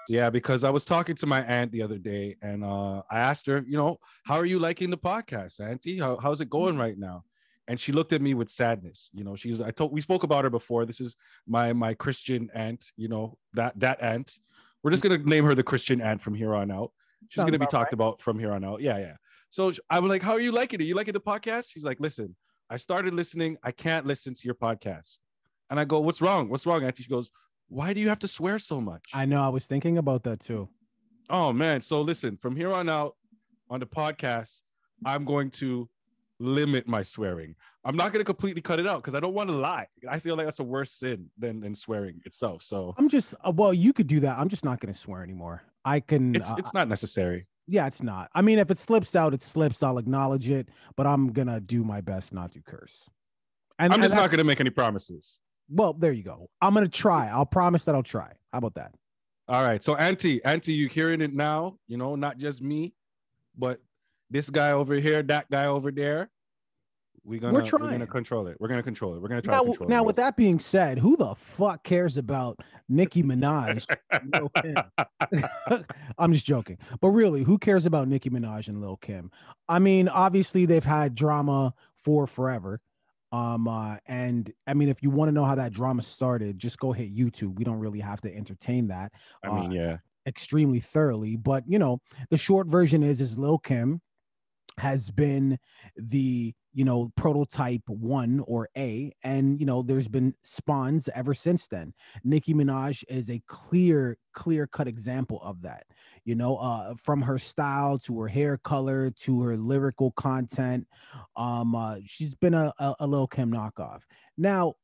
Yeah, because I was talking to my aunt the other day, and I asked her, how are you liking the podcast, Auntie? How's it going right now? And she looked at me with sadness. We spoke about her before. This is my Christian aunt. That aunt. We're just gonna name her the Christian aunt from here on out. She's Sounds gonna be about talked right. about from here on out. Yeah, yeah. So I was like, "How are you liking it? You liking the podcast?" She's like, "Listen, I started listening. I can't listen to your podcast." And I go, "What's wrong? What's wrong, Auntie?" She goes, "Why do you have to swear so much?" I know. I was thinking about that too. Oh man. So listen, from here on out on the podcast, I'm going to limit my swearing. I'm not going to completely cut it out because I don't want to lie. I feel like that's a worse sin than swearing itself. So I'm just well, you could do that. I'm just not going to swear anymore. I can. it's not necessary. Yeah, it's not. I mean, if it slips out, it slips. I'll acknowledge it, but I'm gonna do my best not to curse. And I'm and just not going to that's make any promises. well, there you go. I'm gonna try. I'll promise that I'll try. How about that? All right. So Auntie, you hearing it now? Not just me, but this guy over here, that guy over there. We're We're gonna trying. control it. We're gonna control it. We're gonna try to Now, control now, it. with that being said, who the fuck cares about Nicki Minaj and Lil Kim? I'm just joking. But really, who cares about Nicki Minaj and Lil Kim? I mean, obviously they've had drama for forever. And I mean, if you want to know how that drama started, just go hit YouTube. We don't really have to entertain that I mean, yeah. extremely thoroughly. But the short version is Lil Kim has been the prototype one or a, and there's been spawns ever since then. Nicki Minaj is a clear cut example of that. From her style to her hair color to her lyrical content, she's been a Lil Kim knockoff. Now,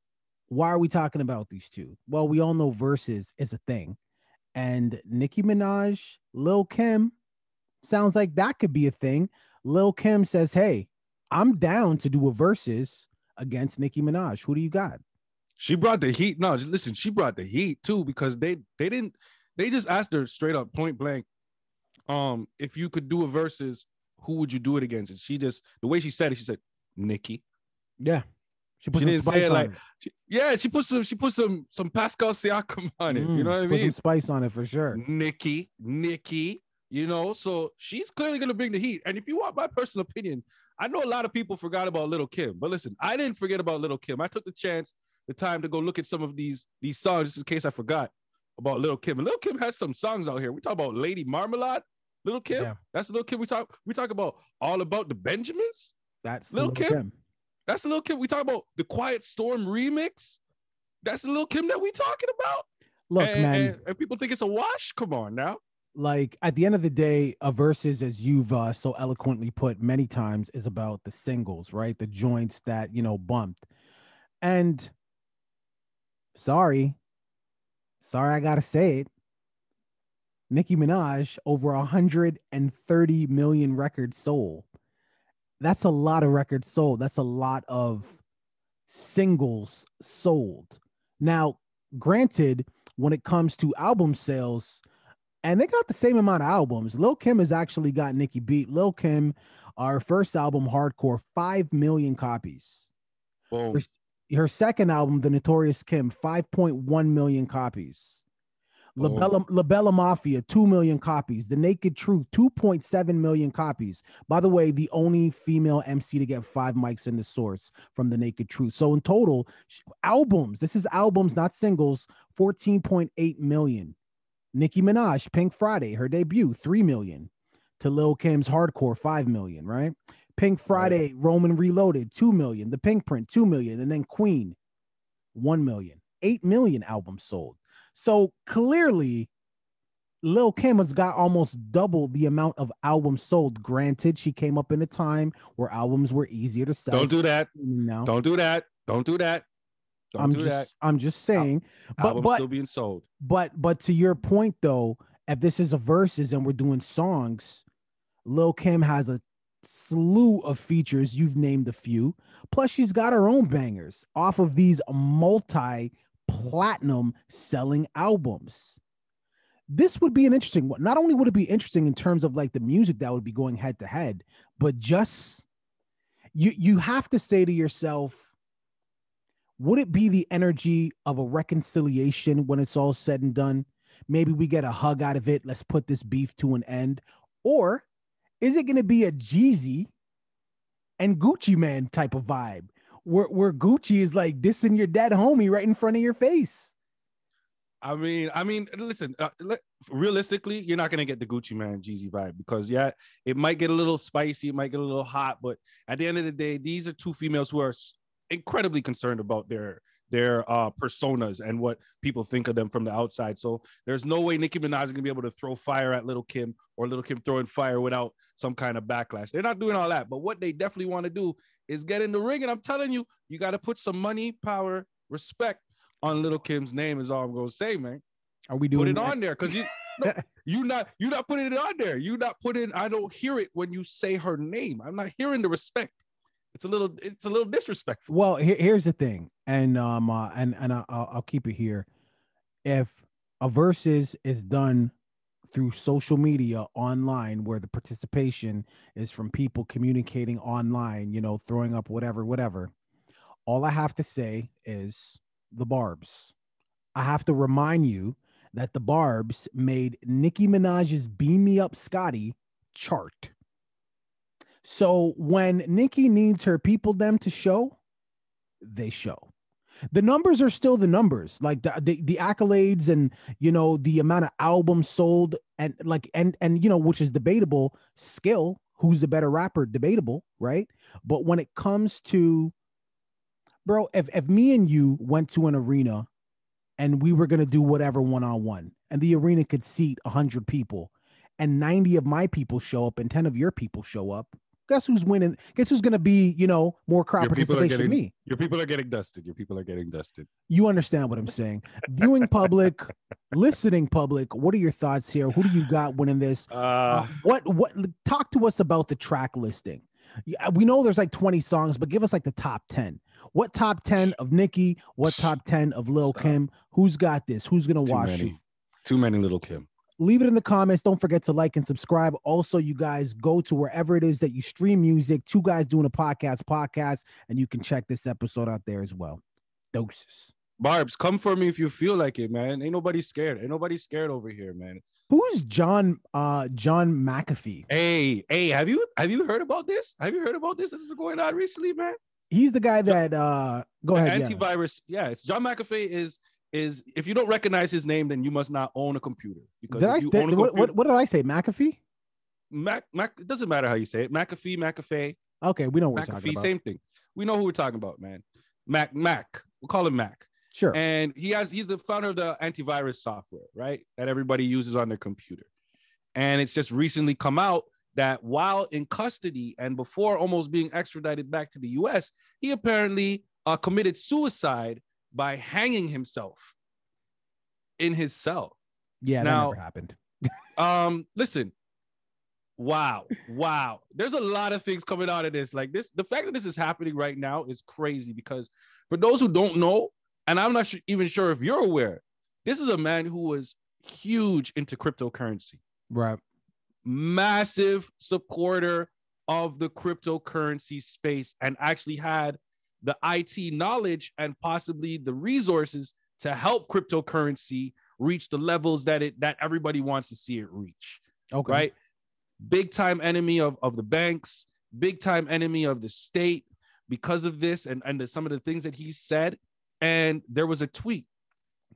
why are we talking about these two? Well, we all know versus is a thing, and Nicki Minaj, Lil Kim, sounds like that could be a thing. Lil Kim says, "Hey, I'm down to do a versus against Nicki Minaj. Who do you got?" She brought the heat. No, listen, she brought the heat too because they just asked her straight up point blank, if you could do a versus, who would you do it against? And she just, the way she said it, she said, Nicki. Yeah, she put She some didn't say spice it on like, it. she put some Pascal Siakam on it. You know what She I put some mean? spice on it for sure. Nicki. So she's clearly going to bring the heat. And if you want my personal opinion, I know a lot of people forgot about Little Kim, but listen, I didn't forget about Little Kim. I took the time to go look at some of these songs just in case I forgot about Little Kim. And Little Kim has some songs out here. We talk about Lady Marmalade, Little Kim. Yeah, That's Little Kim. We talk about All About the Benjamins, that's the Little Lil Kim. Kim. That's Little Kim. We talk about the Quiet Storm remix. That's the Little Kim that we talking about. Look, And people think it's a wash. Come on now. like at the end of the day, a versus, as you've so eloquently put many times, is about the singles, right? The joints that bumped. And sorry, I gotta say it. Nicki Minaj over 130 million records sold. That's a lot of records sold. That's a lot of singles sold. Now, granted, when it comes to album sales, and they got the same amount of albums. Lil Kim has actually got Nicki beat. Lil Kim, our first album, Hardcore, 5 million copies. Her, Boom. her second album, The Notorious Kim, 5.1 million copies. Boom. La Bella Mafia, 2 million copies. The Naked Truth, 2.7 million copies. By the way, the only female MC to get 5 mics in the source from The Naked Truth. So in total, albums, this is albums, not singles, 14.8 million. Nicki Minaj, Pink Friday, her debut, 3 million. To Lil Kim's Hardcore, 5 million, right? Pink Friday, right. Roman Reloaded, 2 million. The Pink Print, 2 million. And then Queen, 1 million. 8 million albums sold. So clearly, Lil Kim has got almost double the amount of albums sold. Granted, she came up in a time where albums were easier to sell. Don't do that. Don't do that. Don't do that. Don't do that. I'm just saying. Albums still being sold. But to your point though, if this is a versus and we're doing songs, Lil Kim has a slew of features. You've named a few. Plus, she's got her own bangers off of these multi-platinum selling albums. This would be an interesting one. Not only would it be interesting in terms of like the music that would be going head to head, but just you have to say to yourself, would it be the energy of a reconciliation when it's all said and done? Maybe we get a hug out of it. Let's put this beef to an end. Or is it going to be a Jeezy and Gucci Man type of vibe where Gucci is like dissing your dead homie right in front of your face? I mean, listen, realistically, you're not going to get the Gucci Man Jeezy vibe because, yeah, it might get a little spicy. It might get a little hot. But at the end of the day, these are two females who are incredibly concerned about their personas and what people think of them from the outside. So there's no way Nicki Minaj is going to be able to throw fire at Lil' Kim or Lil' Kim throwing fire without some kind of backlash. They're not doing all that. But what they definitely want to do is get in the ring. And I'm telling you, you got to put some money, power, respect on Lil' Kim's name is all I'm gonna say, man. Are we doing put it that? on there? Because you're not putting it on there. You not putting. I don't hear it when you say her name. I'm not hearing the respect. It's a little disrespectful. Well, here's the thing, and I'll keep it here. If a versus is done through social media online, where the participation is from people communicating online, throwing up whatever, all I have to say is the Barbs. I have to remind you that the Barbs made Nicki Minaj's Beam Me Up Scotty chart. So when Nicki needs her people them to show, they show. The numbers are still the numbers, like the accolades and the amount of albums sold and which is debatable. Skill, who's the better rapper, debatable, right? But when it comes to, bro, if me and you went to an arena and we were going to do whatever one-on-one and the arena could seat 100 people and 90 of my people show up and 10 of your people show up, guess who's winning? Guess who's going to be, more crowd participation than me? Your people are getting dusted. Your people are getting dusted. You understand what I'm saying? Viewing public, listening public, what are your thoughts here? Who do you got winning this? What talk to us about the track listing. We know there's like 20 songs, but give us like the top 10. What top 10 of Nicki? What top 10 of Lil' Kim? Who's got this? Who's going to wash you? Too many Lil' Kim. Leave it in the comments. Don't forget to like and subscribe. Also, you guys go to wherever it is that you stream music. 2 Guys Doing a podcast, and you can check this episode out there as well. Doses. Barbs, come for me if you feel like it, man. Ain't nobody scared. Ain't nobody scared over here, man. Who's John McAfee? Hey, have you heard about this? Have you heard about this? This has been going on recently, man. He's the guy that go ahead. Antivirus. Yeah, it's John McAfee is if you don't recognize his name, then you must not own a computer. Because what did I say? McAfee? Mac. It doesn't matter how you say it. McAfee. Okay, we know what we're talking about. Same thing. We know who we're talking about, man. Mac. We'll call him Mac. Sure. And he's the founder of the antivirus software, right? That everybody uses on their computer. And it's just recently come out that while in custody and before almost being extradited back to the US, he apparently committed suicide by hanging himself in his cell. Yeah, now, that never happened. Listen, wow. There's a lot of things coming out of this. Like this, the fact that this is happening right now is crazy because for those who don't know, and I'm not even sure if you're aware, this is a man who was huge into cryptocurrency. Right. Massive supporter of the cryptocurrency space and actually had the IT knowledge and possibly the resources to help cryptocurrency reach the levels that everybody wants to see it reach. Okay. Right. Big time enemy of the banks, big time enemy of the state because of this and some of the things that he said. And there was a tweet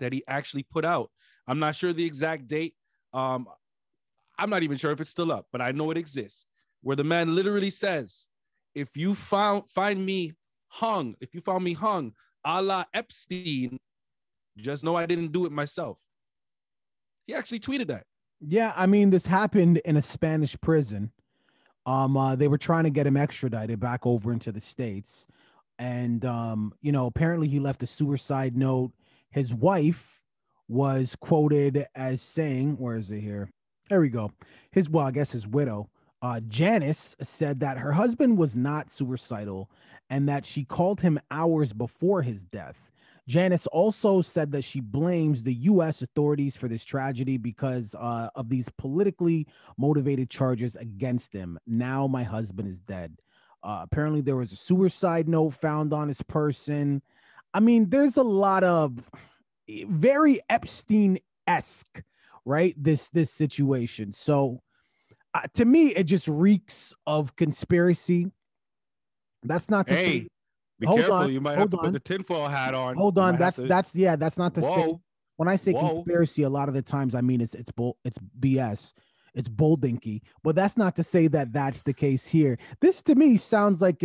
that he actually put out. I'm not sure the exact date. I'm not even sure if it's still up, but I know it exists, where the man literally says, if you find me hung, a la Epstein, just know I didn't do it myself. He actually tweeted that. Yeah, I mean, this happened in a Spanish prison. They were trying to get him extradited back over into the States. And, apparently he left a suicide note. His wife was quoted as saying, where is it here? There we go. His widow, Janice, said that her husband was not suicidal and that she called him hours before his death. Janice also said that she blames the U.S. authorities for this tragedy because of these politically motivated charges against him. Now my husband is dead. Apparently there was a suicide note found on his person. I mean, there's a lot of very Epstein-esque right? This situation. So to me, it just reeks of conspiracy. That's not to say. Hey, be Hold careful. on, You might have hold to put on, the tinfoil hat on. hold You on. might have to. That's not to say. Whoa, When I say whoa. conspiracy, a lot of the times I mean it's BS. It's boldenky, but that's not to say that that's the case here. This to me sounds like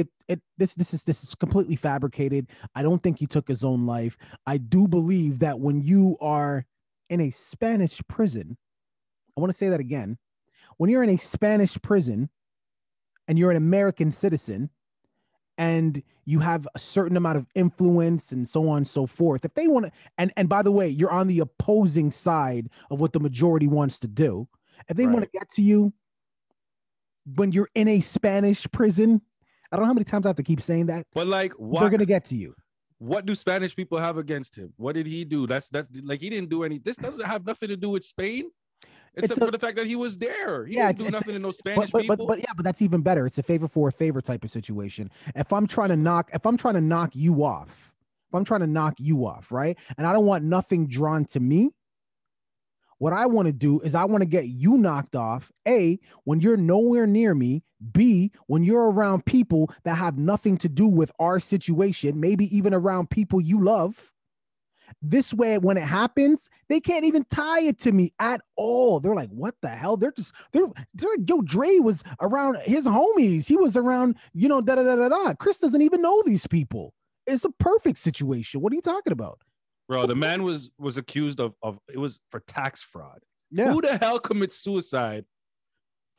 this is completely fabricated. I don't think he took his own life. I do believe that when you are in a Spanish prison, I want to say that again. When you're in a Spanish prison and you're an American citizen and you have a certain amount of influence and so on and so forth, if they want to, and by the way, you're on the opposing side of what the majority wants to do. If they want to get to you when you're in a Spanish prison, I don't know how many times I have to keep saying that, But like, what they're going to get to you. What do Spanish people have against him? What did he do? That's like he didn't do any. This doesn't have nothing to do with Spain, except for the fact that he was there. He didn't do nothing to no Spanish people. But that's even better. It's a favor for a favor type of situation. If I'm trying to knock you off, right? And I don't want nothing drawn to me. What I want to do is I want to get you knocked off, A, when you're nowhere near me, B, when you're around people that have nothing to do with our situation, maybe even around people you love. This way, when it happens, they can't even tie it to me at all. They're like, what the hell? They're like, yo, Dre was around his homies. He was around, da da da da da. Chris doesn't even know these people. It's a perfect situation. What are you talking about? Bro, the man was accused of it was for tax fraud. Yeah. Who the hell commits suicide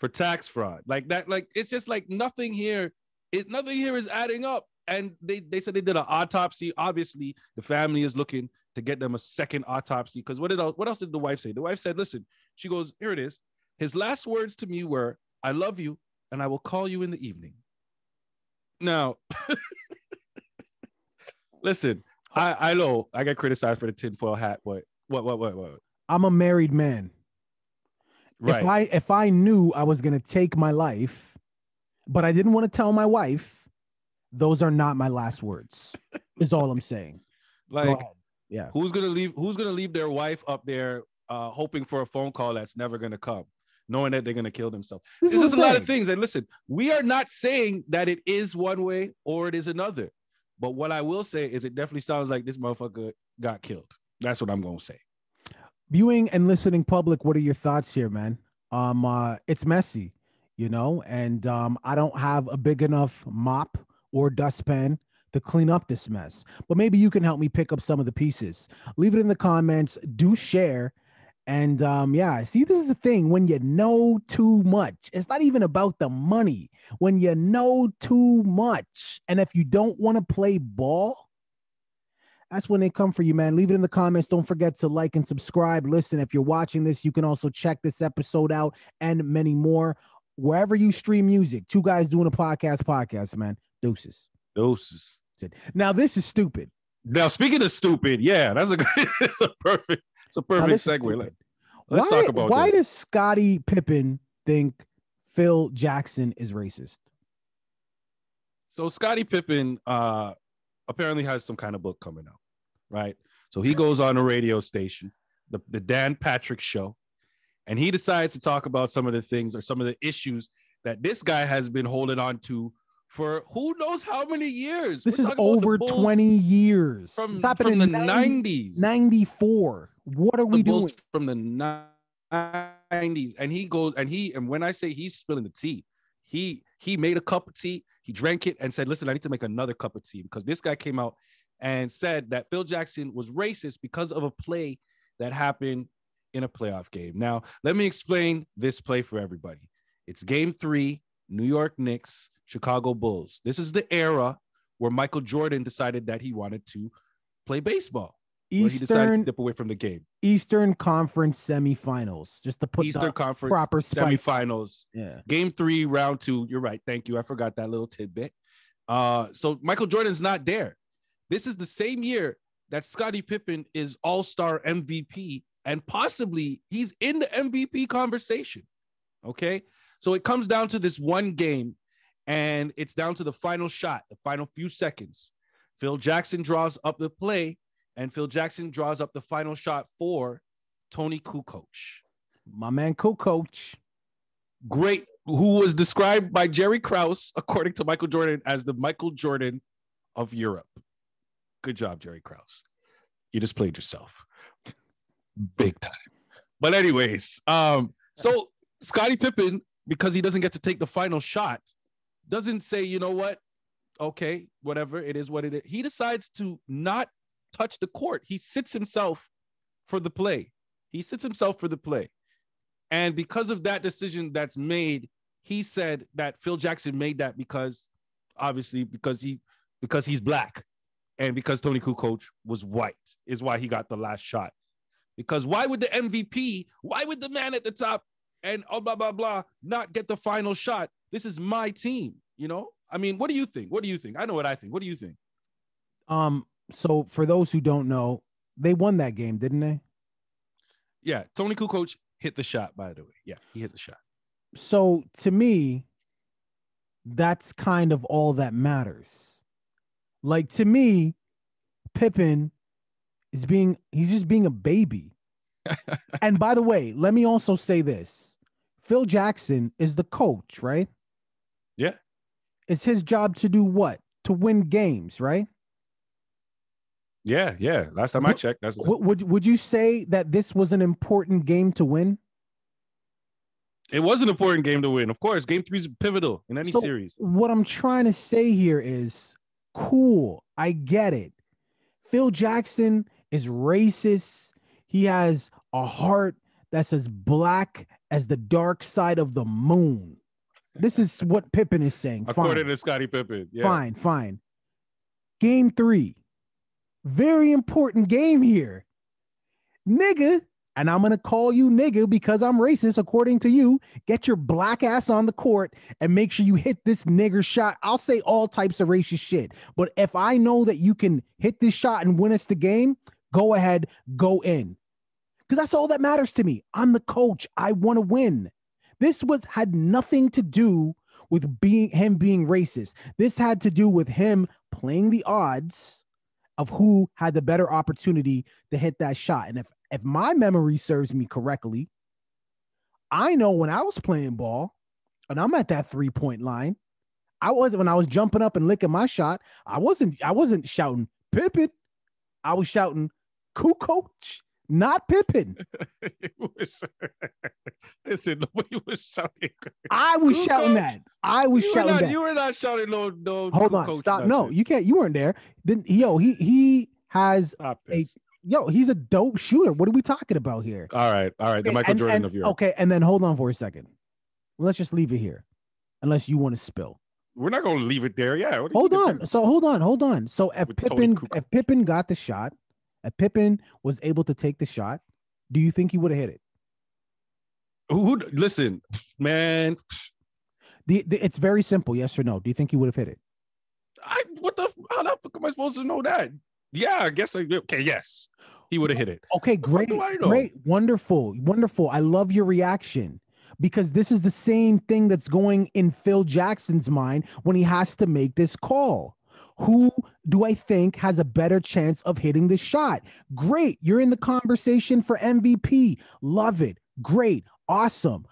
for tax fraud? Like that, like it's just like nothing here is adding up. And they said they did an autopsy. Obviously, the family is looking to get them a second autopsy. Because what else did the wife say? The wife said, listen, she goes, here it is. His last words to me were, I love you, and I will call you in the evening. Now, listen, I know I got criticized for the tinfoil hat, but what? I'm a married man. Right. If I knew I was gonna take my life, but I didn't want to tell my wife, those are not my last words. Is all I'm saying. Like, yeah. Who's gonna leave their wife up there hoping for a phone call that's never gonna come, knowing that they're gonna kill themselves? This is a lot of things. And listen, we are not saying that it is one way or it is another. But what I will say is it definitely sounds like this motherfucker got killed. That's what I'm gonna say. Viewing and listening public, what are your thoughts here, man? It's messy, and I don't have a big enough mop or dustpan to clean up this mess. But maybe you can help me pick up some of the pieces. Leave it in the comments. Do share. And see, this is the thing. When you know too much, it's not even about the money. When you know too much, and if you don't want to play ball, that's when they come for you, man. Leave it in the comments. Don't forget to like and subscribe. Listen, if you're watching this, you can also check this episode out and many more wherever you stream music. 2 Guys Doing a podcast, man. Deuces. Now, this is stupid. Now, speaking of stupid, yeah, it's a perfect segue. Let's talk about why does Scottie Pippen think Phil Jackson is racist? So Scottie Pippen apparently has some kind of book coming out, right? So he goes on a radio station, the Dan Patrick Show, and he decides to talk about some of the things or some of the issues that this guy has been holding on to for who knows how many years. This is over 20 years. From the 90s. 94. What are we doing? From the 90s. And when I say he's spilling the tea, he made a cup of tea, he drank it and said, listen, I need to make another cup of tea, because this guy came out and said that Phil Jackson was racist because of a play that happened in a playoff game. Now, let me explain this play for everybody. It's Game 3, New York Knicks, Chicago Bulls. This is the era where Michael Jordan decided that he wanted to play baseball. He decided to dip away from the game. Eastern Conference semifinals, just to put Eastern Conference proper semifinals. Yeah. Game 3, round 2. You're right. Thank you. I forgot that little tidbit. So Michael Jordan's not there. This is the same year that Scottie Pippen is All-Star MVP, and possibly he's in the MVP conversation. Okay. So it comes down to this one game, and it's down to the final shot, the final few seconds. Phil Jackson draws up the play, and Phil Jackson draws up the final shot for Tony Kukoc. My man, Coach. Great, who was described by Jerry Krause, according to Michael Jordan, as the Michael Jordan of Europe. Good job, Jerry Krause. You just played yourself. Big time. But anyways, so Scottie Pippen, because he doesn't get to take the final shot, doesn't say, you know what? Okay, whatever, it is what it is. He decides to not touch the court. He sits himself for the play. And because of that decision that's made, he said that Phil Jackson made that because he's black, and because Tony Kukoc was white is why he got the last shot. Because why would the MVP, why would the man at the top and blah, blah, blah, not get the final shot? This is my team, you know? I mean, what do you think? I know what I think. What do you think? So for those who don't know, they won that game, didn't they? Yeah, Tony Kukoc hit the shot, by the way. Yeah, he hit the shot. So to me, that's kind of all that matters. Like, to me, Pippen he's just being a baby. And by the way, let me also say this. Phil Jackson is the coach, right? Yeah. It's his job to do what? To win games, right? Yeah. Last time I checked, that's would you say that this was an important game to win? It was an important game to win. Of course, game 3 is pivotal in any series. What I'm trying to say here is, cool, I get it. Phil Jackson is racist. He has a heart that's as black as the dark side of the moon. This is what Pippen is saying. According to Scottie Pippen. Yeah. Fine. Game 3. Very important game here. Nigga, and I'm going to call you nigga because I'm racist, according to you. Get your black ass on the court and make sure you hit this nigger shot. I'll say all types of racist shit. But if I know that you can hit this shot and win us the game, go ahead, go in. Because that's all that matters to me. I'm the coach. I want to win. This had nothing to do with him being racist. This had to do with him playing the odds of who had the better opportunity to hit that shot. And if my memory serves me correctly, I know when I was playing ball and I'm at that 3-point line, when I was jumping up and licking my shot, I wasn't shouting Pippen. I was shouting Kukoc, not Pippen. Listen, nobody was shouting. I was shouting that. You were not shouting no. Hold on, stop. Nothing. No, you can't. You weren't there. Then he has he's a dope shooter. What are we talking about here? All right. The Michael Jordan of Europe. Okay, and then hold on for a second. Let's just leave it here, unless you want to spill. We're not going to leave it there. Yeah. Hold on. So if Pippen got the shot, if Pippen was able to take the shot, do you think he would have hit it? Listen, man. It's very simple. Yes or no? Do you think he would have hit it? How the fuck am I supposed to know that? Yeah, I guess. Okay, yes. He would have hit it. Okay, great. Wonderful. I love your reaction. Because this is the same thing that's going in Phil Jackson's mind when he has to make this call. Who do I think has a better chance of hitting this shot? Great. You're in the conversation for MVP. Love it. Great. Awesome.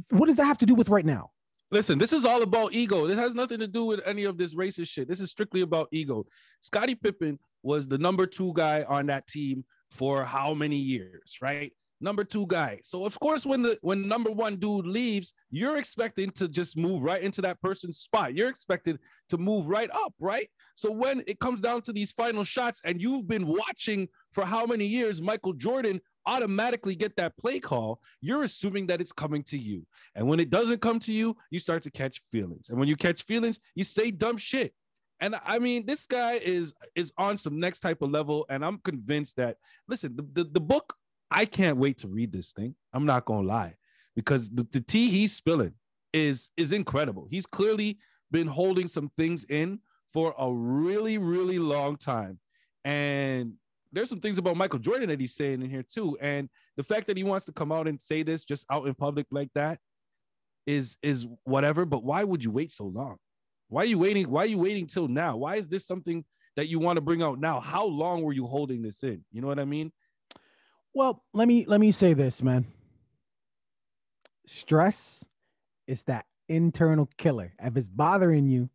What does that have to do with right now? Listen, this is all about ego. This has nothing to do with any of this racist shit. This is strictly about ego. Scottie Pippen was the number 2 guy on that team for how many years, right? Number 2 guy. So of course, when number 1 dude leaves, you're expecting to just move right into that person's spot. You're expected to move right up, right? So when it comes down to these final shots and you've been watching for how many years Michael Jordan automatically get that play call, you're assuming that it's coming to you. And when it doesn't come to you, you start to catch feelings. And when you catch feelings, you say dumb shit. And I mean, this guy is on some next type of level. And I'm convinced that, listen, the book, I can't wait to read this thing. I'm not going to lie, because the tea he's spilling is incredible. He's clearly been holding some things in for a really, really long time. And there's some things about Michael Jordan that he's saying in here too. And the fact that he wants to come out and say this just out in public like that is whatever. But why would you wait so long? Why are you waiting? Why are you waiting till now? Why is this something that you want to bring out now? How long were you holding this in? You know what I mean? Well, let me say this, man. Stress is that internal killer. If it's bothering you,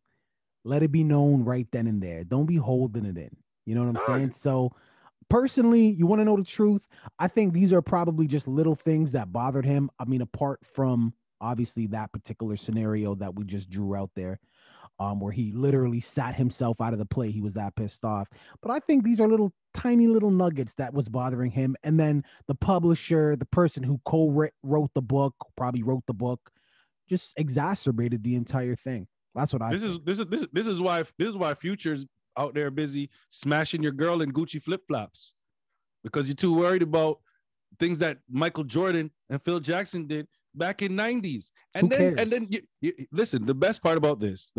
let it be known right then and there. Don't be holding it in. You know what I'm saying? So personally, you want to know the truth? I think these are probably just little things that bothered him. I mean, apart from obviously that particular scenario that we just drew out there, where he literally sat himself out of the play. He was that pissed off. But I think these are tiny little nuggets that was bothering him. And then the publisher, the person who wrote the book, probably wrote the book, just exacerbated the entire thing. That's what I think. This is why Future's out there busy smashing your girl in Gucci flip-flops, because you're too worried about things that Michael Jordan and Phil Jackson did back in 90s. And then you listen, the best part about this,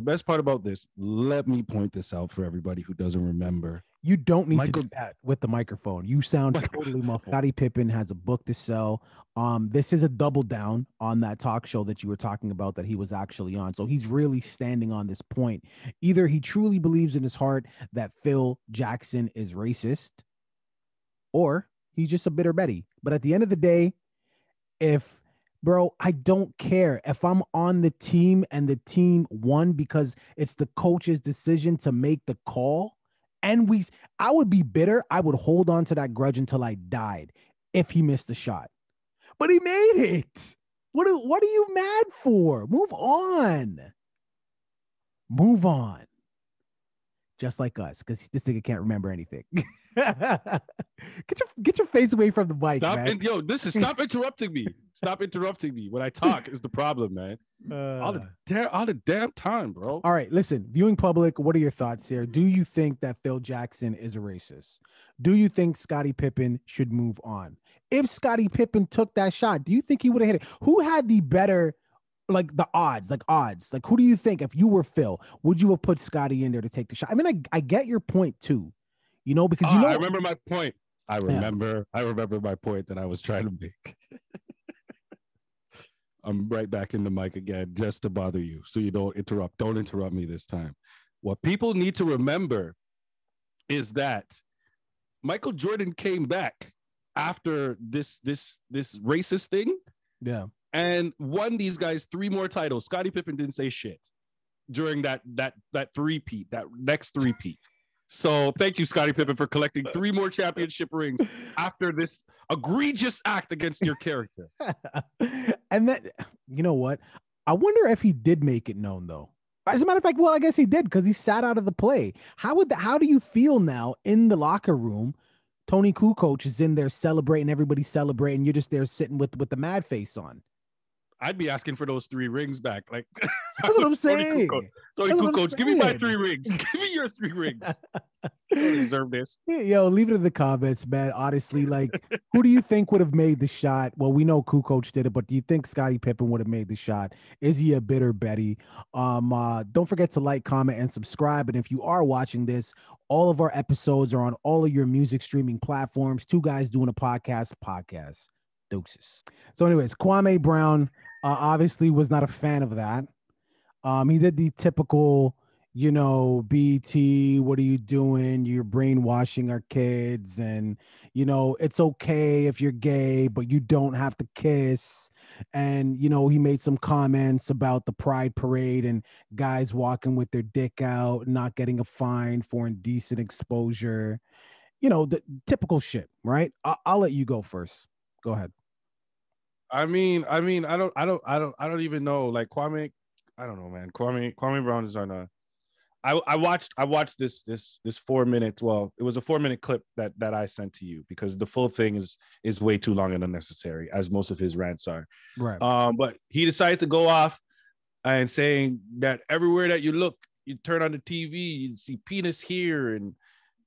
let me point this out for everybody who doesn't remember. You don't need to do that with the microphone. You sound totally muffled. Scottie Pippen has a book to sell. This is a double down on that talk show that you were talking about that he was actually on. So he's really standing on this point. Either he truly believes in his heart that Phil Jackson is racist, or he's just a bitter Betty. But at the end of the day, I don't care if I'm on the team and the team won because it's the coach's decision to make the call. And I would be bitter. I would hold on to that grudge until I died if he missed a shot. But he made it. What are you mad for? Move on. Move on. Just like us, because this nigga can't remember anything. Get your face away from the mic, man. Stop interrupting me. Stop interrupting me. When I talk is the problem, man. All the damn time, bro. All right, listen. Viewing public, what are your thoughts here? Do you think that Phil Jackson is a racist? Do you think Scottie Pippen should move on? If Scottie Pippen took that shot, do you think he would have hit it? Who had the better, the odds? Like, who do you think, if you were Phil, would you have put Scottie in there to take the shot? I mean, I get your point too, because I remember my point. I remember my point that I was trying to make. I'm right back in the mic again just to bother you, so you don't interrupt. Don't interrupt me this time. What people need to remember is that Michael Jordan came back after this racist thing. Yeah. And won these guys 3 more titles. Scottie Pippen didn't say shit during that three-peat, that next three-peat. So thank you, Scottie Pippen, for collecting 3 more championship rings after this egregious act against your character. And then, you know what? I wonder if he did make it known, though. As a matter of fact, well, I guess he did, because he sat out of the play. How do you feel now in the locker room? Tony Kukoc is in there celebrating, everybody's celebrating. You're just there sitting with the mad face on. I'd be asking for those 3 rings back. Like, that's what I'm saying. Tony Kukoc, give me my 3 rings. Give me your 3 rings. You don't deserve this. Yo, leave it in the comments, man. Honestly, like, who do you think would have made the shot? Well, we know Kukoc did it, but do you think Scottie Pippen would have made the shot? Is he a bitter Betty? Don't forget to like, comment, and subscribe. And if you are watching this, all of our episodes are on all of your music streaming platforms. 2 Guys Doing a Podcast. Doses. So anyways, Kwame Brown obviously was not a fan of that. He did the typical, BT, what are you doing? You're brainwashing our kids. And, it's okay if you're gay, but you don't have to kiss. And, he made some comments about the Pride Parade and guys walking with their dick out, not getting a fine for indecent exposure. The typical shit, right? I'll let you go first. Go ahead. I don't even know. Like, Kwame, I don't know, man. Kwame Brown is on a. I watched this 4 minutes. Well, it was a 4-minute clip that I sent to you, because the full thing is way too long and unnecessary, as most of his rants are. Right. But he decided to go off and saying that everywhere that you look, you turn on the TV, you see penis here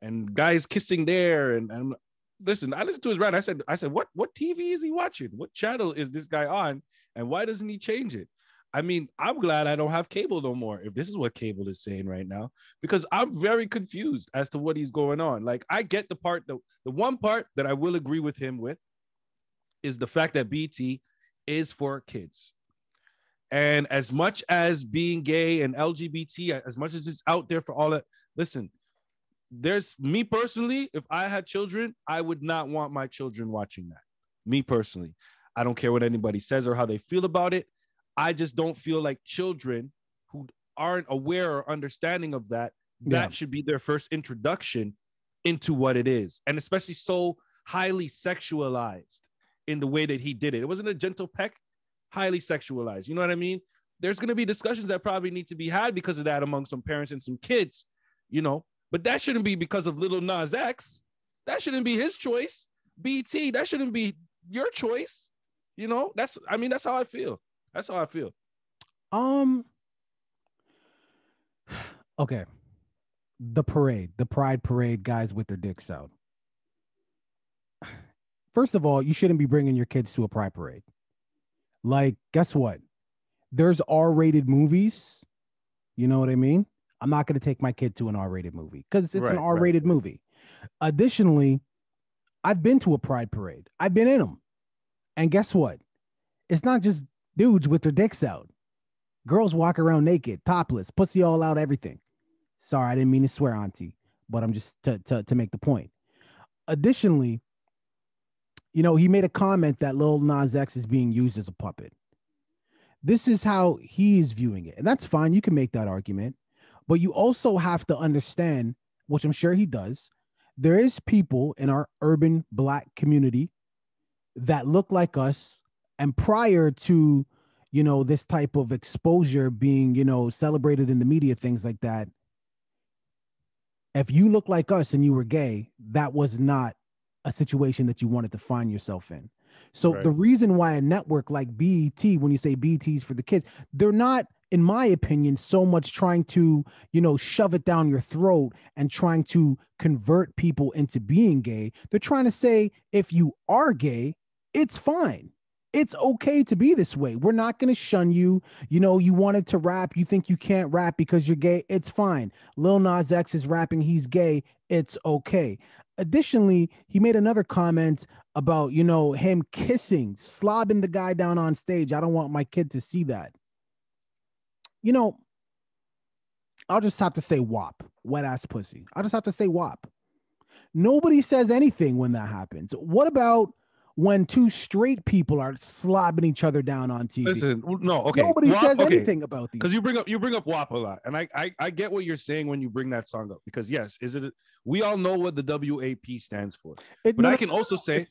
and guys kissing there, and listen, I listened to his rant. I said, what TV is he watching? What channel is this guy on? And why doesn't he change it? I mean, I'm glad I don't have cable no more, if this is what cable is saying right now, because I'm very confused as to what he's going on. Like, I get the one part that I will agree with him with is the fact that BT is for kids. And as much as being gay and LGBT, as much as it's out there for all that, listen, there's me personally, if I had children, I would not want my children watching that. Me personally. I don't care what anybody says or how they feel about it. I just don't feel like children who aren't aware or understanding of that, that should be their first introduction into what it is. And especially so highly sexualized in the way that he did it. It wasn't a gentle peck, highly sexualized. You know what I mean? There's going to be discussions that probably need to be had because of that among some parents and some kids, you know, but that shouldn't be because of Lil Nas X. That shouldn't be his choice. BT, that shouldn't be your choice. You know, that's how I feel. That's how I feel. Okay. The Pride Parade, guys with their dicks out. First of all, you shouldn't be bringing your kids to a Pride Parade. Like, guess what? There's R-rated movies. You know what I mean? I'm not going to take my kid to an R-rated movie because it's an R-rated movie. Additionally, I've been to a Pride Parade. I've been in them. And guess what? It's not just dudes with their dicks out. Girls walk around naked, topless, pussy all out, everything. Sorry, I didn't mean to swear, auntie, but I'm just to make the point. Additionally, you know, he made a comment that Lil Nas X is being used as a puppet. This is how he is viewing it. And that's fine. You can make that argument. But you also have to understand, which I'm sure he does, there is people in our urban Black community that look like us. And prior to, you know, this type of exposure being, you know, celebrated in the media, things like that, if you look like us and you were gay, that was not a situation that you wanted to find yourself in. So the reason why a network like BET, when you say BET's for the kids, they're not, in my opinion, so much trying to, you know, shove it down your throat and trying to convert people into being gay. They're trying to say, if you are gay, it's fine. It's okay to be this way. We're not going to shun you. You know, you wanted to rap. You think you can't rap because you're gay. It's fine. Lil Nas X is rapping. He's gay. It's okay. Additionally, he made another comment about, you know, him kissing, slobbing the guy down on stage. I don't want my kid to see that. You know, I'll just have to say WAP, wet ass pussy. I'll just have to say WAP. Nobody says anything when that happens. What about when two straight people are slobbing each other down on TV? Listen, no, okay. Nobody says anything about these. Because you bring up WAP a lot, and I get what you're saying when you bring that song up. Because yes, we all know what the WAP stands for. I can also say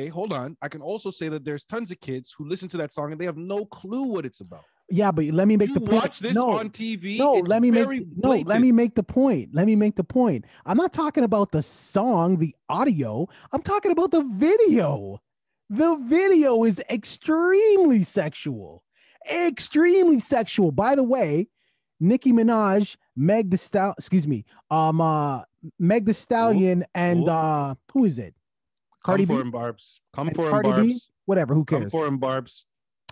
hold on. I can also say that there's tons of kids who listen to that song and they have no clue what it's about. Yeah, but let me make the point. Watch this on TV. Let me make the point. I'm not talking about the song, the audio. I'm talking about the video. The video is extremely sexual. Extremely sexual. By the way, Nicki Minaj, Meg Thee Stallion, and who is it? Cardi B. Come for him, Barbs. Whatever, who cares? Come for him, Barbs.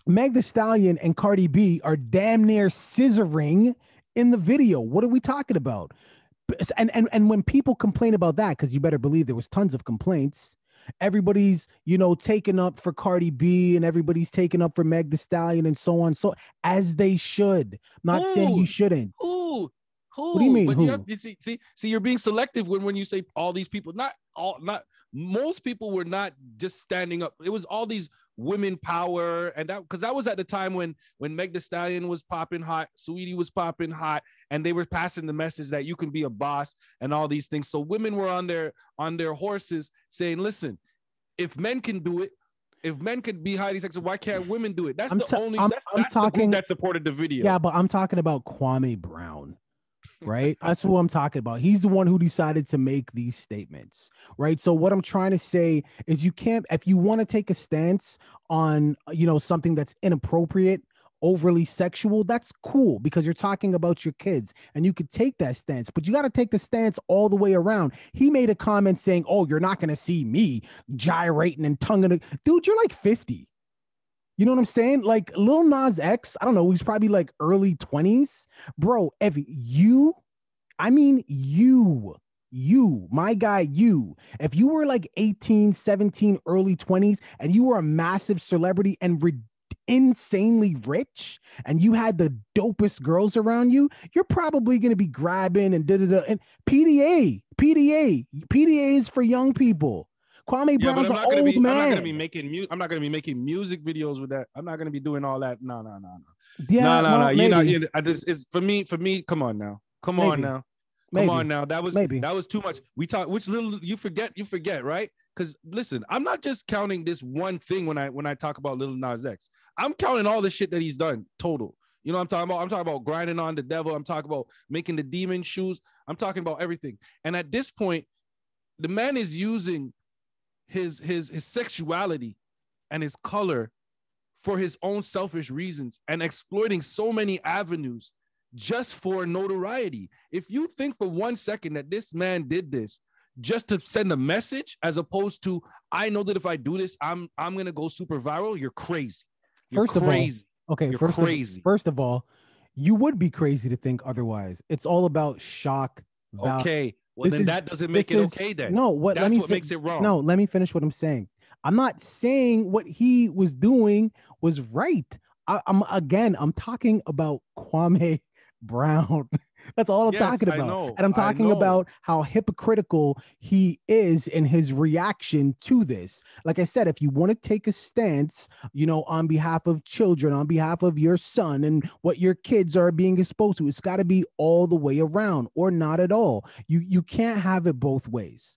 Meg Thee Stallion and Cardi B are damn near scissoring in the video. What are we talking about? And when people complain about that, because you better believe there was tons of complaints, everybody's, you know, taken up for Cardi B and everybody's taken up for Meg Thee Stallion and so on, so as they should. I'm not saying you shouldn't. Who? What do you mean? But you see, you're being selective when you say all these people. Not most people were not just standing up. It was all these women power, and that was at the time when Meg Thee Stallion was popping hot, Saweetie was popping hot, and they were passing the message that you can be a boss and all these things. So women were on their horses saying, "Listen, if men can do it, if men could be highly sexual, why can't women do it?" That's the group that supported the video. Yeah, but I'm talking about Kwame Brown. Right? That's what I'm talking about. He's the one who decided to make these statements, right? So what I'm trying to say is you can't, if you want to take a stance on, you know, something that's inappropriate, overly sexual, that's cool because you're talking about your kids and you could take that stance, but you got to take the stance all the way around. He made a comment saying, "Oh, you're not going to see me gyrating and tonguing." Dude, you're like 50. You know what I'm saying? Like Lil Nas X, I don't know, he's probably like early 20s. Bro, if you, my guy, if you were like 18, 17, early 20s, and you were a massive celebrity and insanely rich, and you had the dopest girls around you, you're probably going to be grabbing and da-da-da. And PDA is for young people. Kwame Yeah, but Brown's an old I'm not gonna be man. making I'm not gonna be making music videos with that. I'm not gonna be doing all that. No. Yeah, No. well, You're not. maybe, I just it's for me. For me, come on now. Come on maybe, now. Come on maybe, now. maybe. That was too much. We talk. Which little you forget, right? Because listen, I'm not just counting this one thing when I talk about Lil Nas X. I'm counting all the shit that he's done total. You know what I'm talking about? I'm talking about grinding on the devil. I'm talking about making the demon shoes. I'm talking about everything. And at this point, the man is using his sexuality and his color for his own selfish reasons and exploiting so many avenues just for notoriety. If you think for 1 second that this man did this just to send a message, as opposed to I know that if I do this, I'm gonna go super viral, you're crazy. You're First of all, crazy. okay, You're crazy. first of all, you would be crazy to think otherwise. It's all about shock value. Okay. Well, This then is that doesn't make this it is okay then. no, what let That's me what makes it wrong. no, let me finish what I'm saying. I'm not saying what he was doing was right. I'm talking about Kwame Brown. That's all I'm Yes, talking I about. know. And I'm I talking know. about how hypocritical he is in his reaction to this. Like I said, if you want to take a stance, on behalf of children, on behalf of your son and what your kids are being exposed to, it's got to be all the way around or not at all. You can't have it both ways.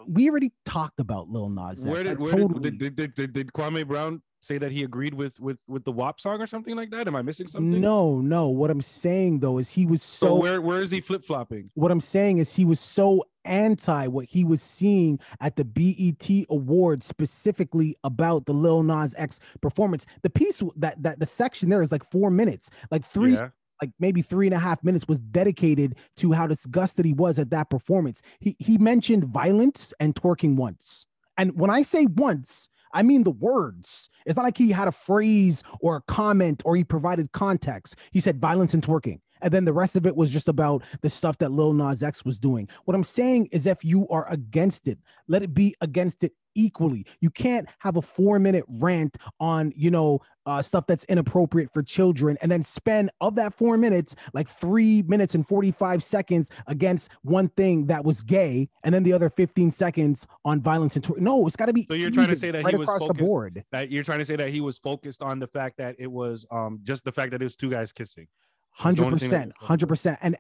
We already talked about Lil Nas X. Did Kwame Brown say that he agreed with the WAP song or something like that? Am I missing something? No. What I'm saying though is he was so where is he flip flopping? What I'm saying is he was so anti what he was seeing at the BET Awards, specifically about the Lil Nas X performance. The piece that the section there is like 4 minutes, like maybe 3.5 minutes was dedicated to how disgusted he was at that performance. He mentioned violence and twerking once. And when I say once, I mean the words. It's not like he had a phrase or a comment or he provided context. He said violence and twerking. And then the rest of it was just about the stuff that Lil Nas X was doing. What I'm saying is if you are against it, let it be against it equally. You can't have a 4-minute rant on, stuff that's inappropriate for children and then spend of that 4 minutes, like 3 minutes and 45 seconds against one thing that was gay. And then the other 15 seconds on violence and no, it's got to be. So you're trying to say that right he was across focused, the board. that you're trying to say that he was focused on the fact that it was just the fact that it was two guys kissing. 100%.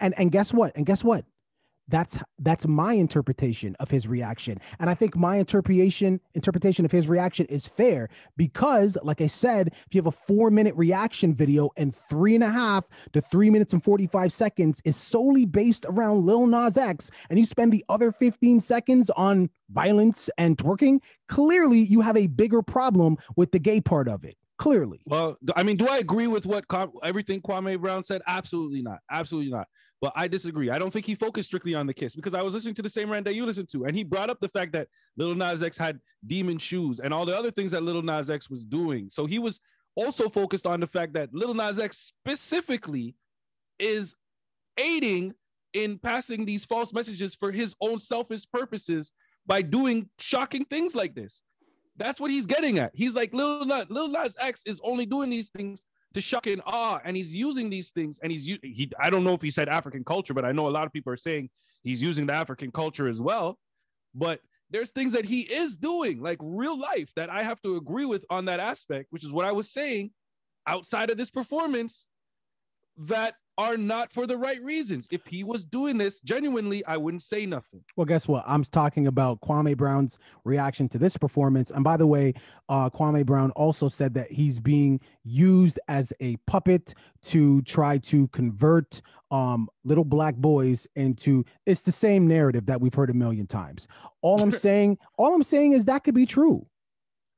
And guess what? That's my interpretation of his reaction. And I think my interpretation of his reaction is fair because, like I said, if you have a 4-minute reaction video and 3.5 to 3 minutes and 45 seconds is solely based around Lil Nas X, and you spend the other 15 seconds on violence and twerking, clearly you have a bigger problem with the gay part of it. Clearly. Well, I mean, do I agree with everything Kwame Brown said? Absolutely not. Absolutely not. But I disagree. I don't think he focused strictly on the kiss because I was listening to the same rant that you listened to, and he brought up the fact that Lil Nas X had demon shoes and all the other things that Lil Nas X was doing. So he was also focused on the fact that Lil Nas X specifically is aiding in passing these false messages for his own selfish purposes by doing shocking things like this. That's what he's getting at. He's like, Lil Nas X is only doing these things to shock and awe, and he's using these things, and I don't know if he said African culture, but I know a lot of people are saying he's using the African culture as well. But there's things that he is doing, like real life, that I have to agree with on that aspect, which is what I was saying outside of this performance, that are not for the right reasons. If he was doing this genuinely, I wouldn't say nothing. Well, guess what? I'm talking about Kwame Brown's reaction to this performance. And by the way, Kwame Brown also said that he's being used as a puppet to try to convert little black boys into, it's the same narrative that we've heard a million times. All I'm saying is that could be true.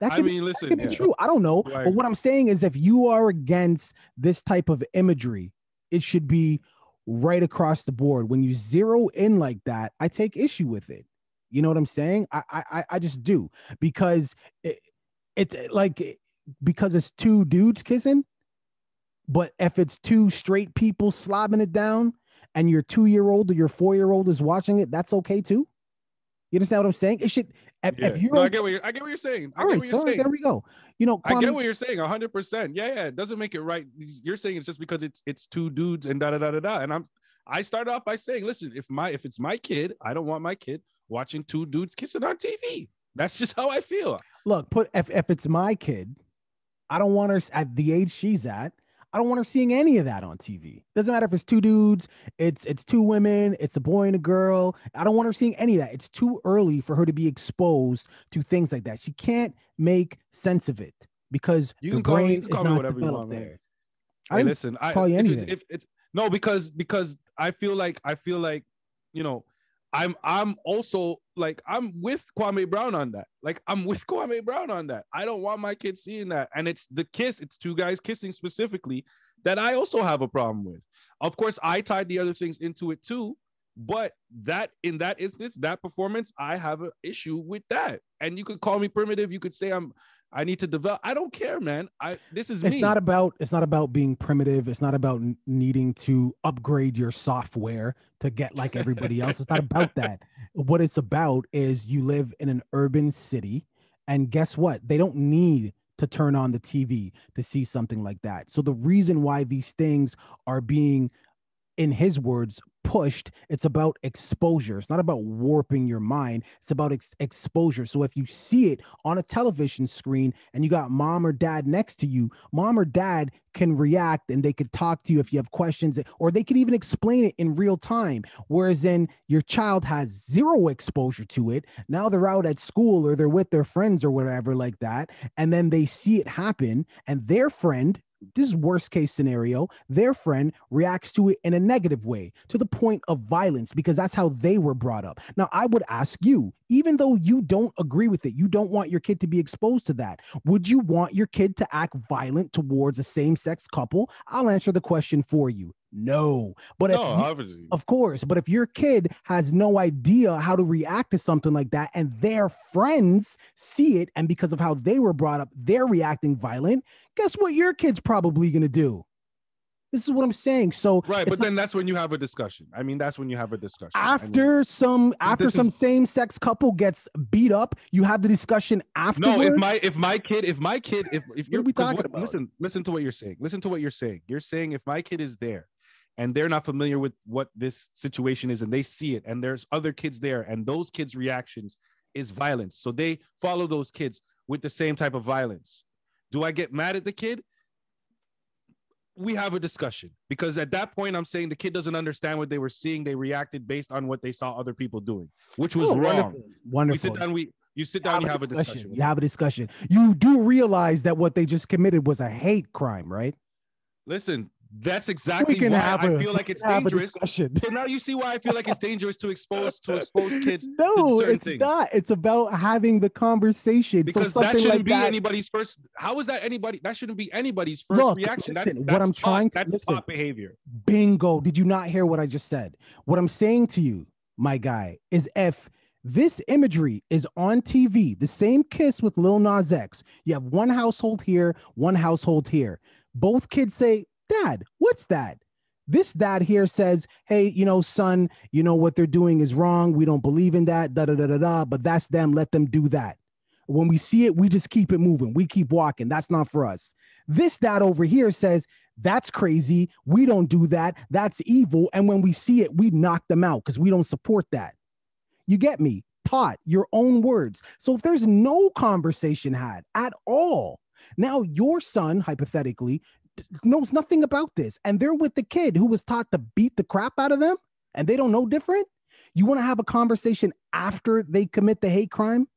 That could be true. I don't know. Right. But what I'm saying is if you are against this type of imagery, it should be right across the board. When you zero in like that, I take issue with it. You know what I'm saying? I just do because it's because it's two dudes kissing. But if it's two straight people slobbing it down and your 2-year-old or your 4-year-old is watching it, that's okay too. You understand what I'm saying? It should. If you're, I get what you're saying. There we go. Kwame, I get what you're saying. 100%. Yeah. It doesn't make it right. You're saying it's just because it's two dudes and da da da da da. And I started off by saying, listen, if it's my kid, I don't want my kid watching two dudes kissing on TV. That's just how I feel. Look, if it's my kid, I don't want her at the age she's at. I don't want her seeing any of that on TV. Doesn't matter if it's two dudes, it's two women, it's a boy and a girl. I don't want her seeing any of that. It's too early for her to be exposed to things like that. She can't make sense of it because You the can call me, brain is not developed there. Hey, listen, call you anything. It's no, because I feel like, you know, I'm also like, I'm with Kwame Brown on that. Like, I'm with Kwame Brown on that. I don't want my kids seeing that. And it's the kiss, it's two guys kissing specifically that I also have a problem with. Of course, I tied the other things into it too, but that in that instance, that performance, I have an issue with that. And you could call me primitive. You could say I need to develop. I don't care, man. This is me. It's not about being primitive. It's not about needing to upgrade your software to get like everybody else. It's not about that. What it's about is you live in an urban city, and guess what? They don't need to turn on the TV to see something like that. So the reason why these things are being, in his words, pushed, it's about exposure. It's not about warping your mind. It's about exposure. So if you see it on a television screen and you got mom or dad next to you, mom or dad can react and they could talk to you if you have questions, or they could even explain it in real time. Whereas then your child has zero exposure to it. Now they're out at school or they're with their friends or whatever like that. And then they see it happen and their friend, this is worst case scenario, their friend reacts to it in a negative way to the point of violence because that's how they were brought up. Now, I would ask you, even though you don't agree with it, you don't want your kid to be exposed to that, would you want your kid to act violent towards a same-sex couple? I'll answer the question for you. No, but obviously, of course, but if your kid has no idea how to react to something like that and their friends see it, and because of how they were brought up, they're reacting violent, guess what your kid's probably going to do? This is what I'm saying. So right, but then that's when you have a discussion. I mean, that's when you have a discussion. After some same-sex couple gets beat up, you have the discussion afterwards. No, if my kid, if you're talking about? Listen to what you're saying. Listen to what you're saying. You're saying if my kid is there and they're not familiar with what this situation is and they see it and there's other kids there and those kids' reactions is violence. So they follow those kids with the same type of violence. Do I get mad at the kid? We have a discussion because at that point, I'm saying the kid doesn't understand what they were seeing. They reacted based on what they saw other people doing, which was wrong. Wonderful. You sit down, you have a discussion. You have a discussion. You do realize that what they just committed was a hate crime, right? Listen, that's exactly why I feel like it's dangerous. So now you see why I feel like it's dangerous to expose kids. No, to it's not. It's about having the conversation. Because so that shouldn't like be anybody's first. How is that anybody? That shouldn't be anybody's first reaction. That's top behavior. Bingo. Did you not hear what I just said? What I'm saying to you, my guy, is if this imagery is on TV, the same kiss with Lil Nas X, you have one household here, one household here. Both kids say, Dad, what's that? This dad here says, hey, son, what they're doing is wrong. We don't believe in that, but that's them. Let them do that. When we see it, we just keep it moving. We keep walking. That's not for us. This dad over here says, that's crazy. We don't do that. That's evil. And when we see it, we knock them out because we don't support that. You get me? Taught your own words. So if there's no conversation had at all, now your son, hypothetically, knows nothing about this, and they're with the kid who was taught to beat the crap out of them, and they don't know different. You want to have a conversation after they commit the hate crime?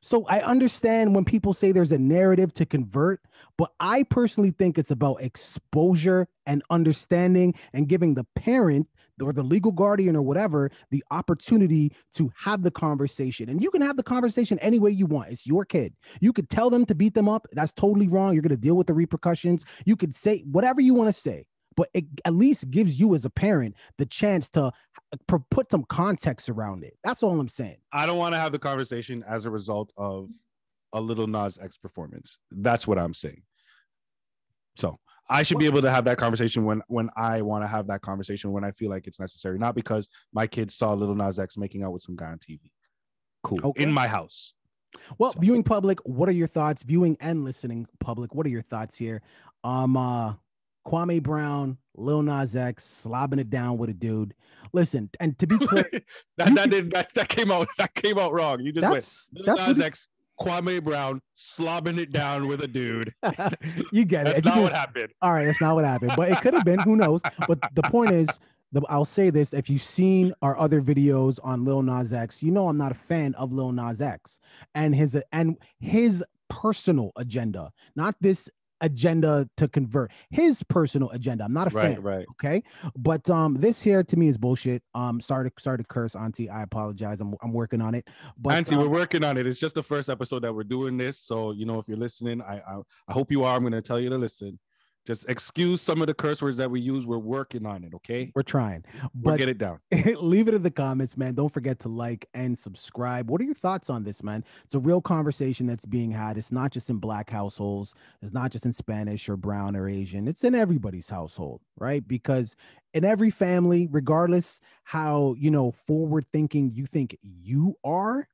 So I understand when people say there's a narrative to convert, but I personally think it's about exposure and understanding and giving the parent or the legal guardian or whatever the opportunity to have the conversation. And you can have the conversation any way you want. It's your kid. You could tell them to beat them up. That's totally wrong. You're going to deal with the repercussions. You could say whatever you want to say, but it at least gives you as a parent the chance to put some context around it. That's all I'm saying. I don't want to have the conversation as a result of a Lil Nas X performance. That's what I'm saying. So I should be able to have that conversation when I want to have that conversation, when I feel like it's necessary, not because my kids saw Lil Nas X making out with some guy on TV. Cool. Okay. In my house. Well, so. Viewing public, what are your thoughts? Viewing and listening public, what are your thoughts here? Kwame Brown, Lil Nas X slobbing it down with a dude. Listen, and to be clear, that came out wrong. You just went Lil that's Nas X, Kwame Brown slobbing it down with a dude. You get it. That's not what happened. All right, that's not what happened, but it could have been. Who knows? But the point is, I'll say this: if you've seen our other videos on Lil Nas X, you know I'm not a fan of Lil Nas X and his personal agenda, not this agenda to convert. His personal agenda. I'm not a fan. Right. Okay, but this here to me is bullshit. Sorry to curse, Auntie. I apologize. I'm working on it. But Auntie, we're working on it. It's just the first episode that we're doing this, so you know if you're listening, I hope you are. I'm going to tell you to listen. Just excuse some of the curse words that we use. We're working on it, okay? We're trying. We'll get it down. Leave it in the comments, man. Don't forget to like and subscribe. What are your thoughts on this, man? It's a real conversation that's being had. It's not just in Black households. It's not just in Spanish or brown or Asian. It's in everybody's household, right? Because in every family, regardless how, forward thinking you think you are,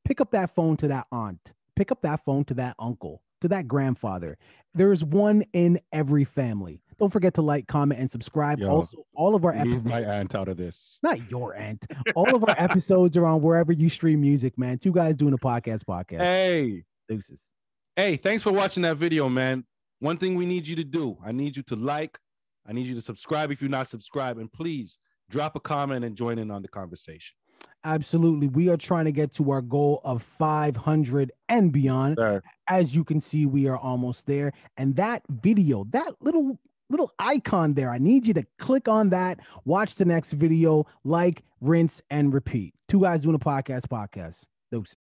pick up that phone to that aunt. Pick up that phone to that uncle, to that grandfather. There's one in every family. Don't forget to like, comment, and subscribe. Also, all of our episodes. Leave my aunt out of this. Not your aunt. All of our episodes are on wherever you stream music, man. Two Guys Doing a podcast. Hey. Deuces. Hey, thanks for watching that video, man. One thing we need you to do, I need you to like, I need you to subscribe if you're not subscribed, and please drop a comment and join in on the conversation. Absolutely. We are trying to get to our goal of 500 and beyond. Sure. As you can see, we are almost there. And that video, that little icon there, I need you to click on that, watch the next video, like, rinse, and repeat. Two Guys Doing a podcast. Those.